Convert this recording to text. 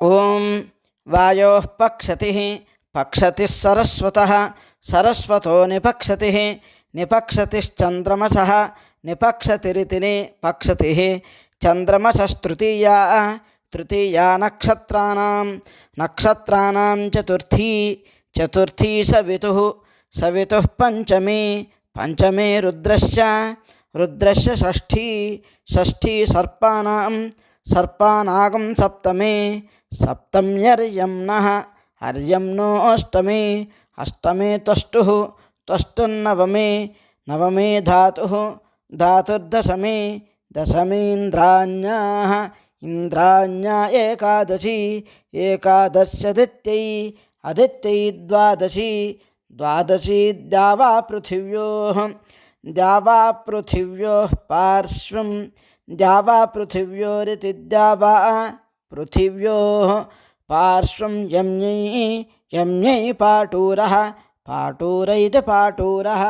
ఓం వాయోః పక్షతిః పక్షతిః సరస్వతః సరస్వతో నిపక్షతిః నిపక్షతిశ్చంద్రమసః నిపక్షతిరితి పక్షతిః చంద్రమసస్తృతీయా తృతీయా నక్షత్రాణం చతుర్థీ చతుర్థీ సవితుః సవితుః పంచమీ పంచమే రుద్రస్య షష్ఠీ షష్ఠీ సర్పానాగం సప్తమే సప్తమ్యర్యమ్నః అర్యమ్నో అష్టమే అష్టమే త్వష్టుః త్వష్టుర్నవమే నవమే ధాతుర్దశమే దశమేంద్రాణ్యాః ఇంద్రాణ్యా ఏకాదశి ఏకాదశ్యదిత్యై అదిత్యై ద్వాదశి ద్వాదశి ద్యావా పృథివ్యోః పార్శ్వం ద్యావా పృథివ్యోరితి ద్యావా పృథివ్యోః పార్శ్వం యమ్యై పాటూరః పాటూర ఇది పాటూరः.